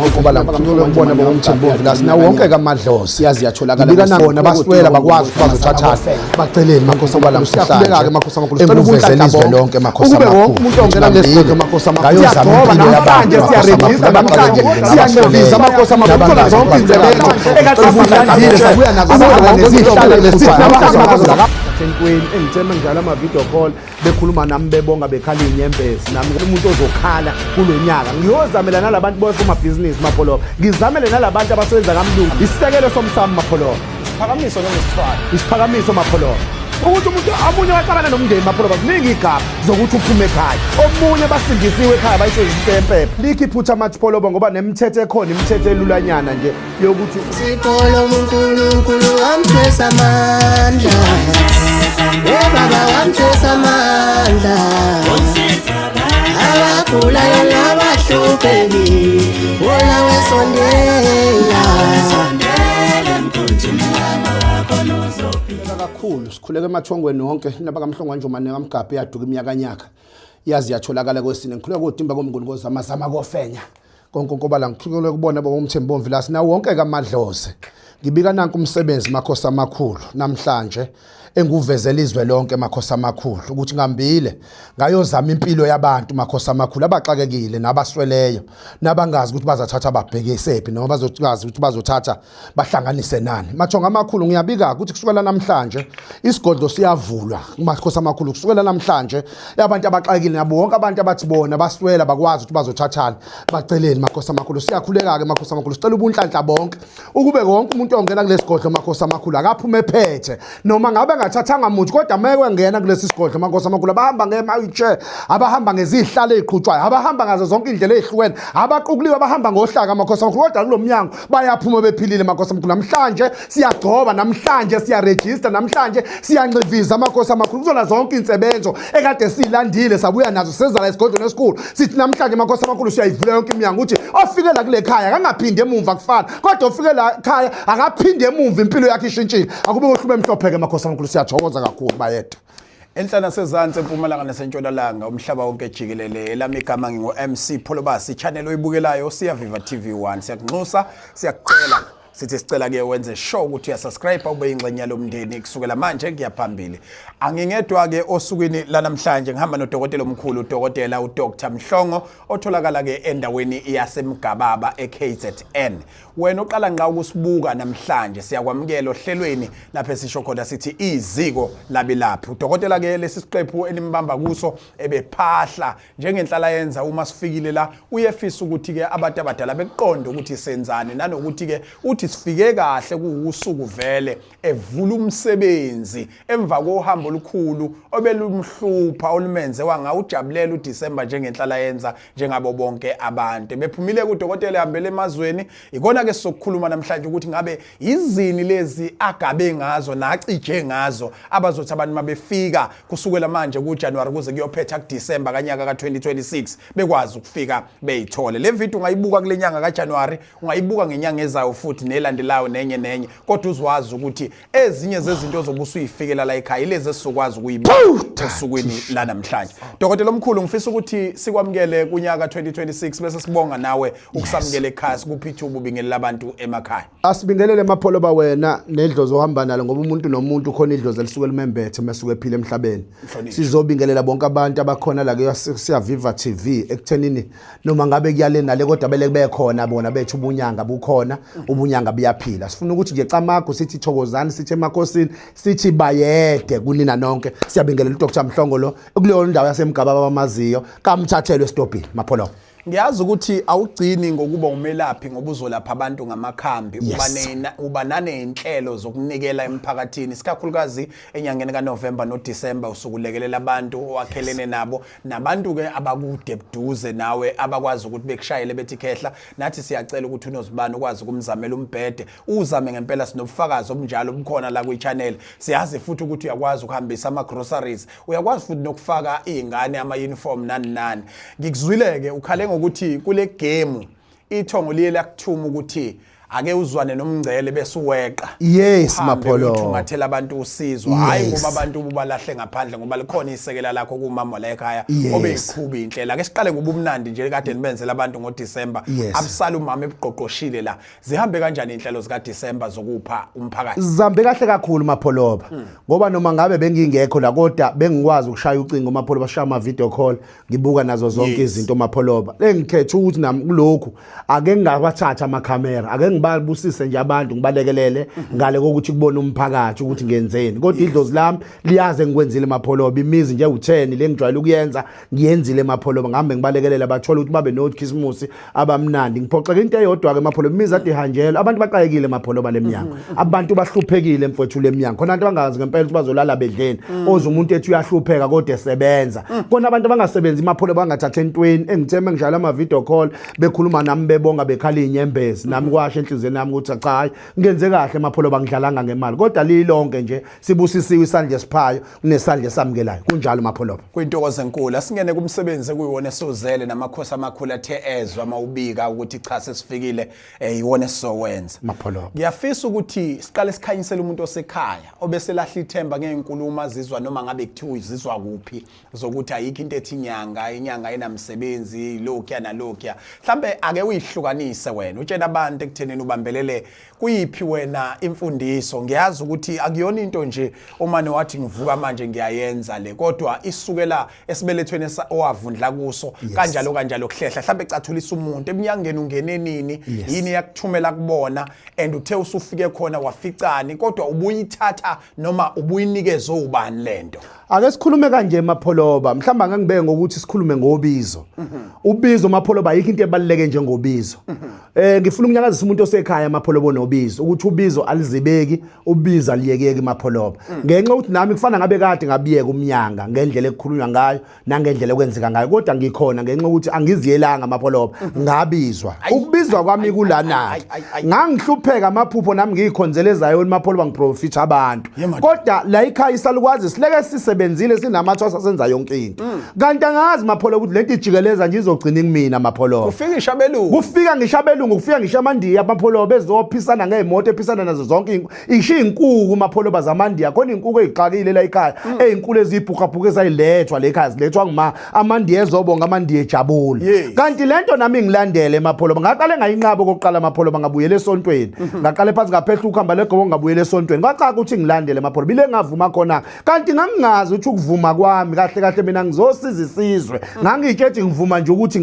ngoba la ngicela ukubona bokumthembu la sina wonke kaMadlozi siyazi yatholakala ngibika nabona baswela bakwazi bazothatha baceleni makhosi amabala msiyahluleka ke makhosi amakhulu sicela ubuvezela izwe lonke makhosi amakhulu ukube wonke umuntu ongena lesigodlo makhosi amakhulu siyagcoba namhlanje siyarejista namhlanje siyancedisa makhosi amakhulu uthola zonke insebenzo ekade sabuya nazo zihlale lesithatha enkweni engithemba njalo ama-video call bekhuluma nami bebonga bekhala iy'nyembezi nami umuntu ozokhala kulo nyaka ngiyozamela nalabantu bosomabhizinisi mapholoba ngizamele nalabantu abasebenza kamlungu isisekelo somsamo mapholoba isiphakamiso noma isithwalo isiphakamiso mapholoba ukuthi umuntu amunye waxabana nomndeni mapholoba kuningi igaba zokuthi uphume ekhaya omunye basindisiwe ekhaya bayisebenzise empepha likho iphutha amathipoloba ngoba nemithetho ekhona imithetho elulanyana nje yokuthi sikolo uNkulunkulu wamthesa amandla baba wamthesa amandla abagulayo nabahlupheki wona wesondela kakhulu sikhuleke emathongweni wonke nabakamhlongwa Njomane kaMgabhe yaduka iminyakanyaka yazi yatholakala kwesine ngikhuleka kodimba komnguni kozamazama kofenya konke ngoba la ngikhulekele ukubona bokumthembu Mvila sina wonke kaMadlozi ngibika nanku umsebenzi makhosi amakhulu namhlanje enguvezela izwe lonke makhosi amakhulu ukuthi ngambile ngayozama impilo yabantu makhosi amakhulu abaxakekile nabasweleyo nabangazi ukuthi bazathatha ababhekisephi noma bazothi ukuthi bazothatha bahlanganise nani mathonga amakhulu ngiyabika ukuthi kusukela namhlanje isigodlo siyavulwa makhosi amakhulu kusukela namhlanje abantu abaxakekile nabo wonke abantu abathi bona baswela bakwazi ukuthi bazothathana baceleni makhosi amakhulu siyakhuleka ke makhosi amakhulu sicela ubunhlanhla bonke ukube wonke umuntu ongena kulesigodlo makhosi amakhulu akaphume ephethe noma ngabe ngathathanga muntu kodwa meke ngena kulesi sigodlo makhosi amakhulu abahamba ngema-wheelchair abahamba ngezihlalo eziqhutshwayo abahamba ngazo zonke indlela ezihlukene abaqukuliwe abahamba ngohlaka makhosi amakhulu kodwa kulo mnyango bayaphuma bephilile makhosi amakhulu namhlanje siyagcoba namhlanje siyarejista namhlanje siyanqiviza makhosi amakhulu kuzona zonke insebenzo ekade silandile sabuya nazo sezala esigodlweni esikhulu sithi namhlanje makhosi amakhulu siyayivula yonke iminyango ukuthi ofikela kule khaya akangaphinde emumva kufana kodwa ofikela ekhaya akaphinde emumva impilo yakhe ishintshile akube ohlube emhlophe ke makhosi amakhulu siyathokoza kakhulu bayedwa enhlana sezantsi empumalanga nasentshonalanga umhlaba wonke jikelele elami igama ngingo-MC Pholobasi channel oyibukelayo siyaviva TV1 siyakunxusa siyakucela sithi sicela ke wenze show ukuthi uyasubscribe ube ingxenye lomndeni kusukela manje kuyaphambili angingedwa ke osukwini lanamhlanje ngihamba nodokotela omkhulu udokotela uDr Mhlongo otholakala ke endaweni yaseMgababa eKZN wena oqala ngqa ukusibuka namhlanje siyakwamukela ohlelweni lapha esisho khona sithi iziko labelaphi udokotela ke lesi siqephu enimbamba kuso ebephahla njengenhlala yenza uma sifikile la uyefisa ukuthi ke abantu abadala beqonde ukuthi senzane nanokuthi ke uthi sifike kahle kuusuku vele evula umsebenzi emva kohambo olukhulu obelumhlupha olumenze wangawujabulela uDisemba njengenhlala yenza njengabo bonke abantu bephumile kudokotela ehambele emazweni ikona ke sokukhuluma namhlanje ukuthi ngabe izini lezi agabe ngazo nacije ngazo abazothi abantu mabefika kusukela manje kuJanuary kuze kuyophetha kuDisemba kanyaka ka2026 bekwazi ukufika beyithole le video ungayibuka kule nyanga kaJanuary ungayibuka ngenyanga ezayo futhi nelandelayo nenye kodwa uzwazi ukuthi ezinye zezinto ozobusuyifikela la ekhaya lezi esizokwazi ukuyibuka esukwini la namhlanje dokotela omkhulu ngifisa ukuthi sikwamukele kunyaka 2026 bese sibonga nawe ukusamukela ekhaya sikuphitha ububingelela abantu emakhaya asibingelele mapholoba wena nedlozi ohamba nalo ngoba umuntu nomuntu khona idlozi elisuke limembethe masuke ephila emhlabeni sizobingelela bonke abantu abakhona la ke siyaviva TV ekuthenini noma ngabe kuyale nale kodwa bele bekhona bona bethu ubunyanga bukhona ubunyanga biyaphila sifuna ukuthi nje camago sithi thokozani sithi emakhosini sithi bayede kunina nonke siyabingelela uDr Mhlongo lo kuleyo ndawo yaseMgababa bamaziyo kamthathelwe estopini mapholo ngiyazi ukuthi awugcini ngokuba umelaphi ngoba uzolapha abantu ngamakhambi uba nanenhlelo zokunikela emphakathini sikakhulukazi enyangeni kaNovember noDisember usukulekelela abantu owakhelene nabo nabantu ke abakude buduze nawe abakwazi ukuthi bekushayele bethi khehla nathi siyacela ukuthi unozibani ukwazi ukumzamela umbhede uzame ngempela sinobufakazi obunjalo bukhona la kwi-channel siyazi futhi ukuthi uyakwazi ukuhambisa ama-groceries uyakwazi futhi nokufaka izingane ama-uniform nani ngikuzwile ke ukhale ngokuthi kule game ithongo liye lakuthuma ukuthi ake uzwane nomngcele bese uweqa Yes, uhambe Mapholo. uthungathela abantu usizo hayi ngoba abantu balahle ngaphandle ngoba likhona isekela lakho kumama la ekhaya Yes. obeyiqhuba indlela ake siqale ngobumnandi nje kade nibenzela abantu ngoDisemba Yes. abusala umama ebuqoqoshile la zihambe kanjani inhlelo zika Disemba zokupha umphakathi Zambe kahle kakhulu Mapholoba ngoba noma ngabe bengingekho la kodwa bengikwazi ukushaya ucingo Mapholoba shaya ama video call ngibuka nazo zonke Yes. izinto Mapholoba engikhetha ukuthi nami kulokhu ake ngingabathatha ama camera ake ngibabusise nje abantu ngibalekelele ngale kokuthi kubona umphakathi ukuthi ngenzeni kodwa idlozi lami liyaze ngikwenzile Mapholoba imizi nje u10 lengijwayele ukuyenza ngiyenzile Mapholoba ngihambe ngibalekelele bathola ukuthi babe no Christmas abamnandi ngiphoxeka into eyodwa ke Mapholoba imizi ade ihanjelwe abantu baqayekile Mapholoba leminyango abantu bahluphekile mfowethu leminyango khona abantu bangazi ngempela ukuthi bazolala bedleni oze umuntu ethi uyahlupheka kodwa esebenza khona abantu abangasebenzi Mapholoba bangathatha entweni engitheme ngijala ama video call bekhuluma nami bebonga bekhala inyembezi nami kwasho enhlizweni nami ukuthi cha hayi ngenze kahle Mapholoba ngidlalanga ngemali kodwa lilonke nje sibusisiwe isandla esiphayo kunesandla esamukelayo kunjalo Mapholoba kwintokozo enkulu asingene kumsebenzi kuyiwona esozele namakhosi amakhulu athe ezwe mawubika ukuthi cha sesifikile yiwona esizowenza Mapholoba ngiyafisa ukuthi siqale sikhanyisele umuntu osekhaya obese lahla ithemba ngeenkulumo azizwa noma ngabe kuthiwa izizwa kuphi zokuthi ayikho into ethi inyanga enamsebenzi lokya nalokya mhlambe ake uyihlukanise wena utshela abantu ekuthenini ubambelele kuyiphi wena imfundiso ngiyazi ukuthi akuyona into nje omane wathi ngivuka manje ngiyayenza le kodwa isukela esibelethweni owavundla kuso kanjalo kuhlehla mhlambe ecathulisa umuntu eminyangeni ungenenini yini yakuthumela kubona and uthe usufike khona waficani kodwa ubuyithatha noma ubuyinikeze ubani lento ake sikhulume kanje Mapholoba mhlamba ngangibeke ngokuthi sikhulume ngobizo ubizo Mapholoba yikho into ebaluleke njengobizo ngifuna ukunyakazisa umuntu osekhaya Mapholoba nobizo ukuthi ubizo alizibeki ubizo aliyekeki Mapholoba ngenxa ukuthi nami kufana ngabe kade ngabiyeka umnyanga ngendlela ekukhulunywa ngayo nangendlela okwenzeka ngayo kodwa ngikhona ngenxa ukuthi angiziyelanga Mapholoba ngabizwa ukubizwa kwami kulana ngangihlupheka amaphupho nami ngikhonzele zayo Mapholoba ngiprofit abantu kodwa la ekhaya isalukwazi sileke sisebenzile sinamathwasa senza yonke into kanti angazi Mapholoba ukuthi lento ijikeleza nje izogcina ngimina Mapholoba ufika ishabelungu kufika ngishabelungu kufika ngishamandiya Mapholoba bezophisana ngeemoto ephisana nazo zonke ishiya inkukhu Mapholoba zamandiya khona inkukhu ezixakile la ekhaya ezinkulu ezibhuqabhuqa ezayilethwa la ekhaya zilethwa ngima amandiya ezobonga amandiya ejabula kanti lento nami ngilandele Mapholoba ngaqale ngayinqaba kokuqala Mapholoba ngabuyela esontweni ngaqale phansi ngaphehla ukuhamba legobo ngabuyela esontweni kwacaca ukuthi ngilandele Mapholoba bile ngavuma khona kanti ngangingazi ukuthi ukuvuma kwami kahle kahle mina ngizosiza isizwe ngangikethi ngivuma nje ukuthi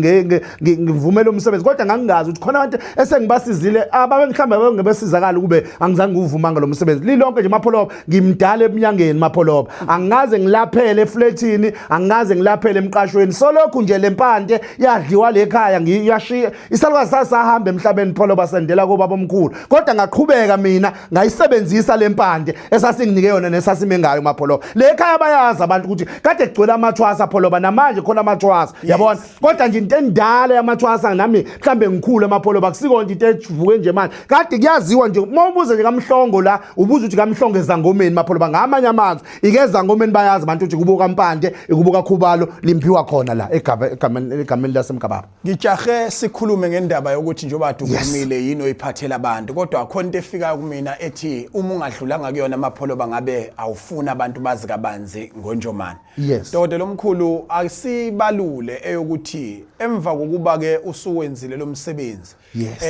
ngivumele umsebenzi kodwa ngangingazi ukuthi khona abantu esengibasizile ababengihlamba bengebesizakala kube angizange ngivuma ngalomsebenzi lilonke nje Mapholoba ngimdala eminyangeni Mapholoba angaze ngilaphele efletini angaze ngilaphele emqashweni solokhu nje lempande yadliwa lekhaya ngiyashiya isalukazi sasahamba emhlabeni Mapholoba sendela kubaba omkhulu kodwa ngaqhubeka mina ngayisebenzisa lempande esasinginike yona nesasime ngayo Mapholoba lekhaya bayazi abantu ukuthi kade kugcwele amathwasa Mapholoba namanje khona amathwasa yabona kodwa nje into endala yamathwasa nami mhlambe ngikhulu Mapholoba kusiko nje into evuke nje manje kade kuyaziwa nje mawubuze nje kaMhlongo la ubuza ukuthi kaMhlongo ezangomeni Mapholoba ngamanye amazwi ikeza ngomeni bayazi abantu ukuthi kubuka mpande ikubuka khubalo limphiwa khona la egameni lasemkababa ngijahe sikhulume ngendaba yokuthi njoba dukumile yini oyiphathela abantu kodwa akhona into efika kumina ethi uma ungadlulanga kuyona Mapholoba ngabe awufuna abantu bazi kabanzi ngonjomani Dodolo omkhulu asibalule eyokuthi emva kokuba ke usuwenzile lo msebenzi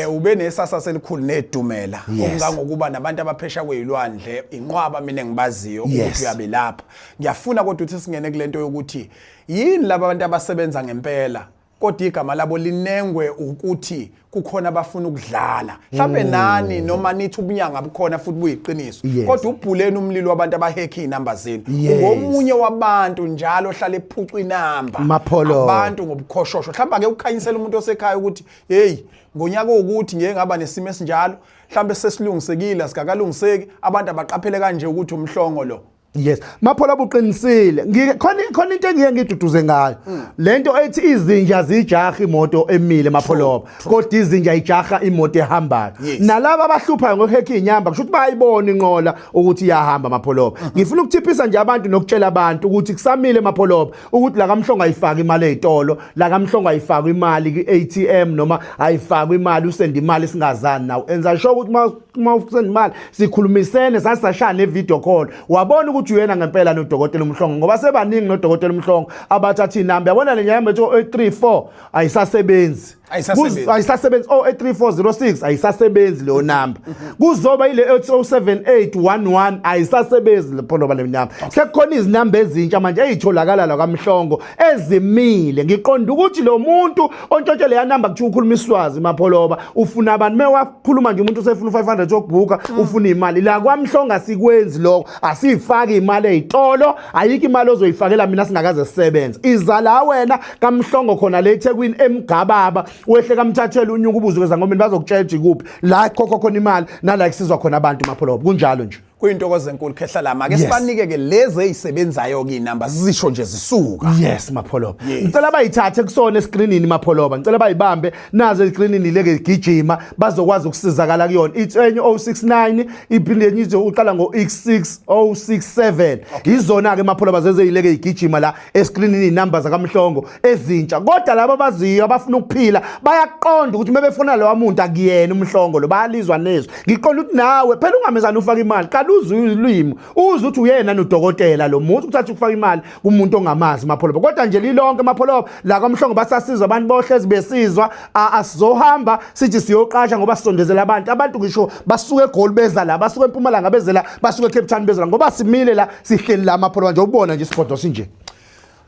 ube nesasa selikhulu nedumela okungangokuba nabantu abaphesha kwezilwandle inqwaba mina ngibaziyo ukuthi uyabe lapha ngiyafuna kodwa ukuthi singene kulento yokuthi yini laba abantu abasebenza ngempela kodwa igama labo linengwe ukuthi kukhona abafuna ukudlala mhlawumbe nani noma nithi ubunyanga bukhona futhi buyiqiniso kodwa ubhuleni umlilo wabantu abahekha inamba zenu ngomunye wabantu njalo ohlala ephuca inamba abantu ngobukhoshosho mhlawumbe ake ukukhanyisela umuntu osekhaya ukuthi hey ngonyaka ukuthi ngeke ngaba nesimo esinjalo mhlawumbe sesilungisekile asikakalungiseki abantu abaqaphele kanje ukuthi umhlongo lo Yes, Mapholoba uqinisile. Khona into engiye ngiduduze ngayo. Lento ethi izinja zijaha imoto emile Mapholoba. Kodwa izinja ijaha imoto ehambayo. Nalabo abahluphayo ngokuhekha inyamba kusho ukuthi bayibona inqola ukuthi iyahamba Mapholoba. Ngifuna ukuthiphisa nje abantu nokutshela abantu ukuthi kusamile Mapholoba ukuthi la kaMhlongo ayifaka imali ezitolo, la kaMhlongo ayifaka imali ku-ATM noma ayifaka imali usenda imali singazani nawo. Enza sure ukuthi uma usenda imali sikhulumisene sasashaya ne-video call. Wabona ukuthi uyena ngempela noDokotela uMhlongo ngoba sebaningi noDokotela uMhlongo abathatha inamba yabona le nyamba ethi 834 ayisasebenzi ayisasebenzi 083406 ayisasebenzi leyo namba kuzoba ile 807811 ayisasebenzi lepholoba le nyamba sekukhona izinamba ezintsha manje ezitholakala la kaMhlongo ezimile ngiqonda ukuthi lo muntu ontshontshe le namba kuthi ukhuluma iswazi Mapholoba ufuna abantu mewakhuluma nje umuntu usefuna 500 yokubhuka ufuna imali la kwaMhlongo asikwenzi lokho asifaki imali ezitolo ayikho imali ozoyifakela mina singakaze sisebenze izala wena kaMhlongo khona le eThekwini eMgababa wehle kamthathela unyuka ubuzo kwezangomeni bazokutshela kuphi la khokho khona imali nala kusizwa khona abantu Mapholoba kunjalo nje kuyintokozo enkulu khehla lama ke sibanike ke lezi ezisebenzayo ke inamba zisho nje zisuka yes Mapholoba ngicela bayithathe kusona escreenini Mapholoba ngicela bayibambe nazo escreenini leke gijima bazokwazi ukusizakala kuyona ithenye 069 iphinde nyize uqala ngo X6067 izona ke Mapholoba zezeyileke igijima la escreenini inamba zakaMhlongo ezintsha kodwa laba abaziyo abafuna ukuphila bayaqonda ukuthi mebefuna lo muntu akuyena uMhlongo lo bayalizwa nezwe ngiqonda ukuthi nawe phela ungamezana ufaka imali uzwe ulimi uzwe ukuthi uyena noDokotela lo muntu ukuthatha ukufaka imali kumuntu ongamazi Mapholoba kodwa nje lilonke Mapholoba la kaMhlongo basasiza abantu bohlezi besizwa asizohamba sithi siyoqasha ngoba sisondezela abantu ngisho basuke eGoli beza la basuke eMpumalanga bezela basuke eCape Town bezela ngoba simile la sihleli la Mapholoba nje ubona nje isigodo sinje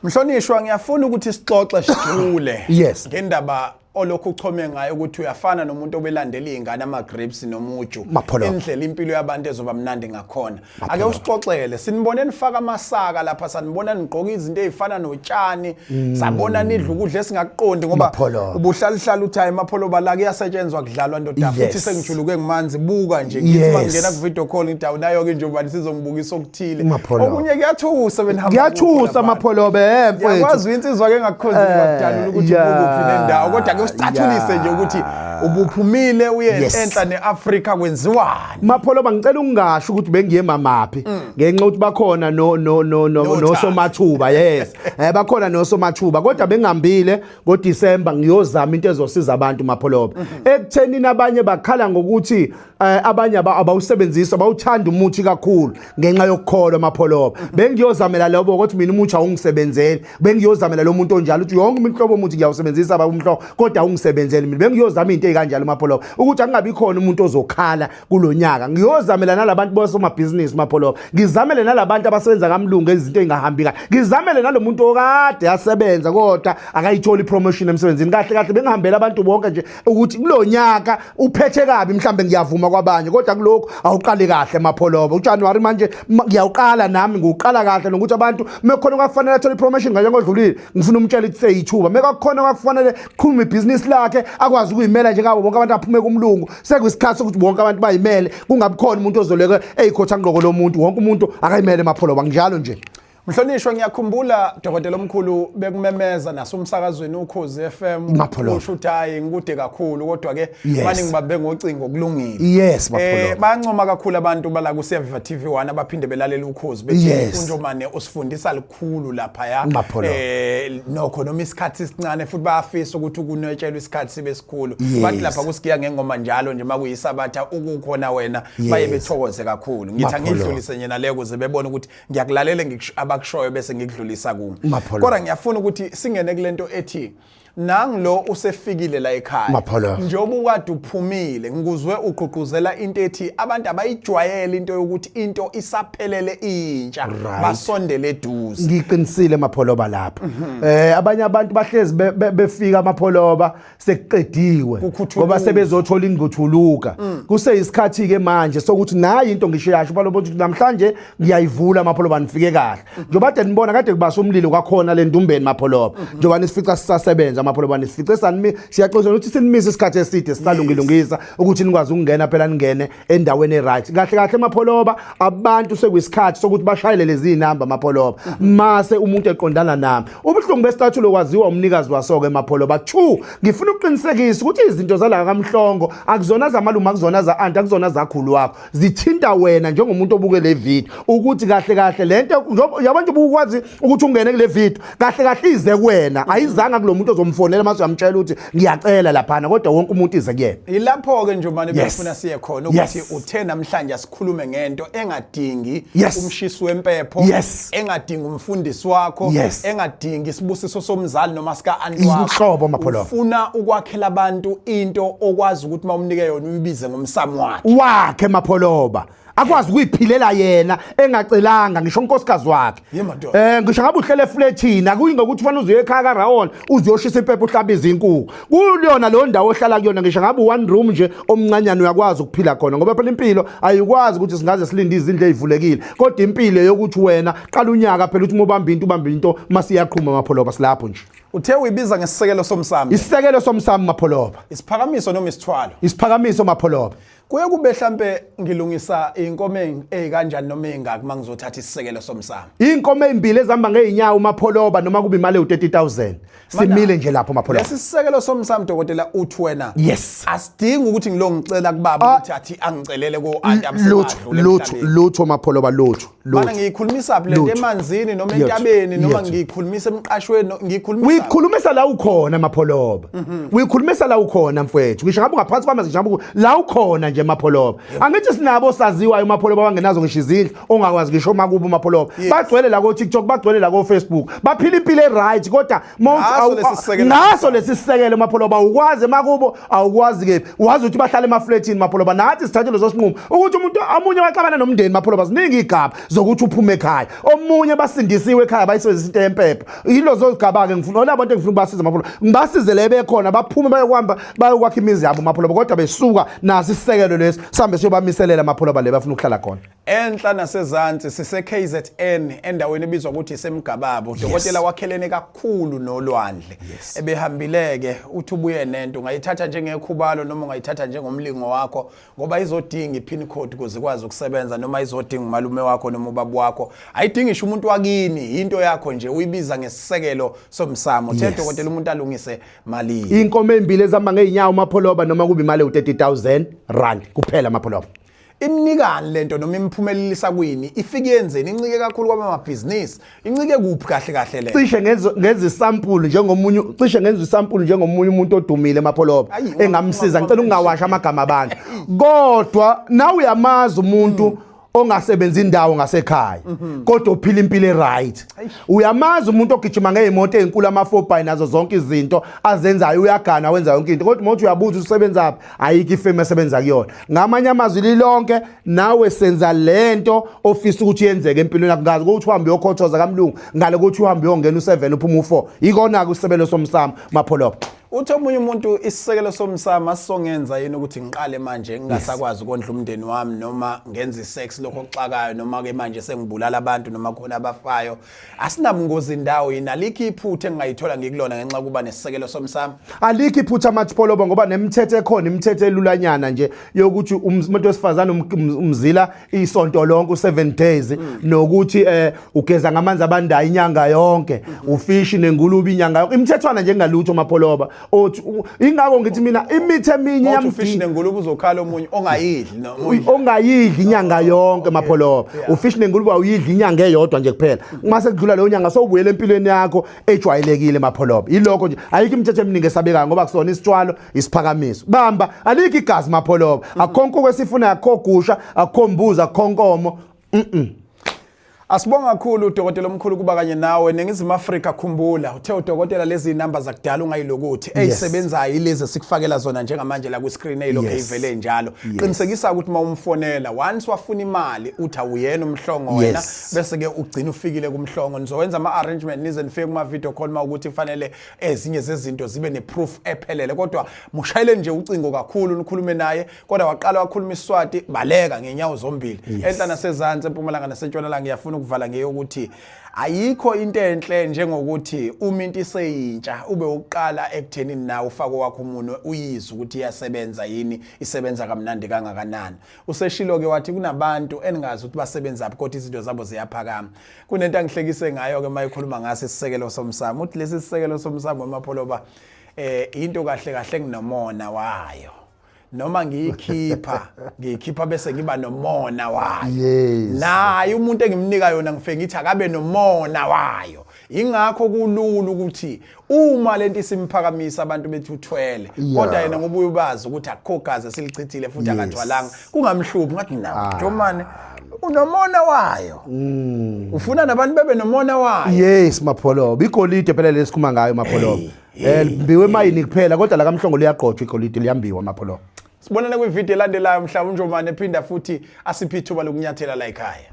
Mhlonishwa ngiyafuna ukuthi sixoxe sijule yes ngendaba olokhu uchome ngayo ukuthi uyafana nomuntu obelandela izingane ama-grapes nomuju indlela impilo yabantu ezoba mnandi ngakhona ake usixoxele sinibone nifaka amasaka lapha sanibona nigqoka izinto ezifana notshani sabona nidla ukudla esingakuqondi ngoba ubuhlalihlala uthi hayi Mapholoba la kuyasetshenzwa kudlalwa ndoda futhi sengijuluke ngimanzi buka nje ngithi bangena ku video call ngidawu nayo ke nje ubani sizongibukisa okuthile okunye kuyathusa benihamba kuyathusa Mapholoba mfowethu yakwazi insizwa ke ngakukhonzi ngakudala ukuthi ubukuphi nendawo kodwa usicathulise nje ukuthi ubuphumile uye enhla neAfrika kwenziwani Mapholoba ngicela ungasho ukuthi bengiye mamaphi ngenxa ukuthi bakhona no somathuba yes bakhona no somathuba kodwa bengihambile ngoDisemba ngiyozama into ezosiza abantu Mapholoba ekuthenini abanye bakhala ngokuthi abanye abawusebenzisa bawuthanda umuthi kakhulu ngenxa yokukholwa Mapholoba bengiyozamela labo ukuthi mina umuthi awungisebenzeli bengiyozamela lo muntu onjalo ukuthi yonke imihlobo umuthi ngiyawusebenzisa abamhlobo kodwa ungisebenzeli mina bengiyozama into ezikanjalo Mapholoba ukuthi angabi khona umuntu ozokhala kulonyaka ngiyozamela nalabantu bosomabhizinisi Mapholoba ngizamele nalabantu abasebenza kamlungu izinto ezingahambi kahle ngizamele nalomuntu okade yasebenza kodwa akayithola ipromotion emsebenzini kahle kahle bengihambela abantu bonke nje ukuthi kulonyaka uphethe kabi mhlambe ngiyavuma kwabanye kodwa kuloko awuqale kahle Mapholoba uJanuary manje ngiyawuqala nami nguqala kahle nokuthi abantu mekhona kwakufanele athola ipromotion nganye ngodlulile ngifuna umtshela ukuthi seyithuba mekakhona kwakufanele khuluma ibhizinisi lakhe akwazi ukuyimela njengabo bonke abantu aphume kumlungu sekuyisikhathi sokuthi bonke abantu bayimele kungabikhona umuntu ozoleka eyikhotha ngqoko lo muntu wonke umuntu akayimele Mapholoba njalo nje Mhlonishwa ngiyakhumbula Dokotela omkhulu bekumemeza nasomsakazweni uKhozi FM usho ukuthi hayi ngikude kakhulu kodwa ke manje ngibambe ngocingo kulungile yes Mapholoba bayancoma kakhulu abantu bala ku Seva TV1 abaphinde belalela uKhozi bethi uNjomane usifundisa likhulu lapha ya nokho noma isikhathi sincane futhi bayafisa ukuthi ukunwetshelwe isikhathi sibe sikhulu bathi lapha kusikiya ngengoma njalo nje makuyisabatha ukukhona wena baye bethokoze kakhulu ngithi angidlulise nyena leyo kuze bebone ukuthi ngiyakulalela abakushoyo bese ngikudlulisa kuwe kodwa ngiyafuna ukuthi singene kulento ethi nanglo usefikile la ekhaya njengoba ukade uphumile ngikuzwe ugqugquzela into ethi abantu abayijwayele into yokuthi into isaphelele intsha basondele eduze ngiqinisile Mapholoba lapha abanye abantu bahlezi befika Mapholoba sekuqediwe ngoba sebezothola inguthuluka kuseyisikhathi ke manje sokuthi nayi into ngishiyasho balobo ukuthi namhlanje ngiyayivula Mapholoba nifike kahle njengoba kade nibona kade kubasa umlilo kwakhona le ndumbeni Mapholoba njengoba nisifica sisasebenza bandla amapholoba nisifice siyaxoxa ukuthi sinimise isikhathi eside sisalungilungisa ukuthi nikwazi ukungena phela ningene endaweni eright kahle kahle amapholoba abantu sekuyisikhathi sokuthi bashayele lezi inamba amapholoba mase umuntu eqondana nami ubuhlungu besicathulo kwaziwa umnikazi waso ke amapholoba 2 ngifuna ukuqinisekisa ukuthi izinto zala kaMhlongo akuzona zamaluma akuzona za anti akuzona zakhulu wakho zithinta wena njengomuntu obuke le video ukuthi kahle kahle lento yabantu bukwazi ukuthi ungene kule video kahle kahle ize kuwena ayizanga kulomuntu ozomfonela mase uyamtshela ukuthi ngiyacela lapha kodwa wonke umuntu ize kuyena ilapho ke Njomani befuna siye khona ukuthi uthe namhlanje asikhulume ngento engadingi umshisi wempepho engadingi umfundisi wakho engadingi isibusiso somzali noma sika anti wakho ufuna ukwakhela abantu into okwazi ukuthi mawumnike yona uyibize ngomsamo wakhe mapholoba akwazi ukuyiphilela yena engacelanga ngisho unkosikazi wakhe ngisho ngabe uhlele efletini akuyinga ukuthi ufana uzuye ekhaya kaRaon uziyoshisa impepho uhlaba izinkukhu kulona lo ndawo ohlala kuyona ngisho ngabe one room nje omncanyana uyakwazi ukuphila khona ngoba phela impilo ayikwazi ukuthi singaze silinde izindle ezivulekile kodwa impilo yokuthi wena qala unyaka phela uthi ubamba into masiyaqhuma amapholoba silapho nje uthe uyibiza ngesisekelo somsamo isisekelo somsamo mapholoba isiphakamiso noma isithwalo isiphakamiso mapholoba kuye kube mhlambe ngilungisa inkomo ezikanjani noma engaki mangizothatha isisekelo somsamo inkomo ezimbili ezihamba ngeenyawo mapholoba noma kube imali u30,000 simile nje lapho mapholoba lesi sisekelo somsamo dokotela uthi wena asidingi ukuthi ngilongicela kubaba ukuthi athi angicelele ko anti lutho mapholoba lutho mana ngiyikhulumisa lento emanzini noma entabeni noma ngiyikhulumisa emqashweni uyikhulumisa la ukhona mapholoba uyikhulumisa la ukhona mfowethu ngisho ngabe ngaphansi kwamazi ngisho la ukhona nje mapholoba angithi sinabo saziwayo mapholoba bangenazo ngisho izindlu ongakwazi ngisho makubo mapholoba bagcwele la ko TikTok bagcwele la ko Facebook baphila impilo eright kodwa ngaso lesisekelo mapholoba ukwazi makubo awukwazi ke wazi ukuthi bahlale emafletini mapholoba nathi sithathele zosinqumo ukuthi umuntu amunye waxabana nomndeni mapholoba ziningi igaba zokuthi uphume ekhaya omunye basindisiwe ekhaya bayisebenzisa into yempepho yilo zozigaba ke ngifuna labo bantu ngifuna basize mapholoba ngibasizele bekhona baphume bayokuhamba bayokwakha imizi yabo mapholoba kodwa besuka nasi isisekelo lesi sambe siyobamiselela mapholoba le bafuna ukuhlala khona enhla nasezantsi sise KZN endaweni ebizwa ukuthi isemgababo dokotela wakhelene kakhulu nolwandle ebehambileke uthi ubuye nento ungayithatha njengekhubalo noma ungayithatha njengomlingo wakho ngoba izodinga ipin code ukuze ikwazi ukusebenza noma izodinga umalume wakho noma ubaba wakho ayidingisha umuntu wakini into yakho nje uyibiza ngesisekelo somsamo uthe dokotela umuntu alungise mali inkomo ezimbili ezihamba ngeenyawo mapholoba noma kube imali u30,000 rand kuphela mapholoba imnikani lento noma imphumelelisa kwini ifike yenzeni incike kakhulu kwamabhizinisi incike kuphi kahle kahle le cishe ngenza isampulu njengomunye umuntu odumile emapholoba engamsiza ngicela ungawasha amagama abantu kodwa nawe uyamazi umuntu ongasebenza indawo ngasekhaya kodwa uphila impilo eright uyamazi umuntu ogijima ngeemoto ezinkulu ama4x nazo zonke izinto azenzayo uyagana wenza yonke into kodwa umuntu uyabuza usebenza apha ayikho ifeme esebenza kuyona ngamanye amazwi lilonke nawe senza lento ofisa ukuthi yenzeke empilweni yakho ngazi ukuthi uhambe uyokhothoza kaMlungu ngale ukuthi uhambe uyongena u7 uphuma u4 ikona ke usebelo somsamo mapholoba uthi omunye umuntu isisekelo somsamo asongenza yini ukuthi ngiqale manje ngingasakwazi ukondla umndeni wami noma ngenza isex lokho oxakayo noma ke manje sengibulala abantu noma khona abafayo asinabungozi indawo yini alikho iphuthe engayithola ngikulona ngenxa kuba nesisekelo somsamo alikho iphuthe amathipoloba ngoba nemithetho ekhona imithetho elulanyana nje yokuthi umuntu wesifazana umzila isonto lonke u7 days nokuthi ugeza ngamanzi abandayo inyanga yonke ufishi nengulube inyanga yonke imithethwana nje engalutho mapholoba ingako ngithi mina imithe eminye yamfish nengulube uzokhala omunye ongayidli inyanga yonke mapholoba ufish nengulube awuyidli inyanga eyodwa nje kuphela mase kudlula leyo nyanga sowubuyela empilweni yakho ejwayelekile mapholoba ilokho nje ayikho imithetho eminingi esabekayo ngoba kusona isitshwalo isiphakamiso bamba alikho igazi mapholoba akhonke okwesifuna akho gusha akho mbuza akho nkomo Asibonga kakhulu udokotela omkhulu kuba kanye nawe nengizima Afrika khumbula uthe udokotela lezi inamba zakudala ungayilokuthi ezisebenzayo ilezi sikufakela zona njengamanje la ku screen eyilokho ivele njalo qinisekisa ukuthi mawumfonela once wafuna imali uthi awuyena umhlongo wena bese ke ugcina ufikile kumhlongo nizowenza ama arrangement nize nifike kuma video call mawukuthi kufanele ezinye zezinto zibe ne proof ephelele kodwa mushayele nje ucingo kakhulu nikhulume naye kodwa waqala wakhuluma iSwati baleka ngenyawo zombili enhla nasezantsi eMpumalanga nasentshonalanga ngiyafuna ukuvala ngeyokuthi ayikho into enhle njengokuthi uma into iseyintsha ube uqala ekuthenini nawe ufake wakho umunwe uyizwe ukuthi iyasebenza yini isebenza kamnandi kangakanani. Useshilo ke wathi kunabantu eningazi ukuthi basebenzaphi kodwa izinto zabo ziyaphakama. Kunento angihlekise ngayo ke mayikhuluma ngase isisekelo somsamo uthi lesi sisekelo somsamo emapholoba into kahle kahle nginomona wayo. Noma ngiyikhipha bese ngiba nomona wayo. Yes. Naye umuntu engimnika yona ngifike ngithi akabe nomona wayo. Ingakho kulula ukuthi uma lento isimphakamisa abantu bethu uthwele kodwa yena ngobuye ubazi ukuthi akukho gazi esilichithile futhi akathwalanga kungamhluphi ngathi nawo Jomane unomona wayo. Ufuna nabantu bebe nomona wayo. Yes Mapholoba igolide phela lesikhuma ngayo Mapholoba. Mbiwe emayini kuphela kodwa la kaMhlongo liyaqothwa igolide liyambiwa Mapholoba. Sibonana kwivideo elandelayo mhlawumbe uNjomane ephinda futhi asiphe ithuba lokunyathela la ekhaya.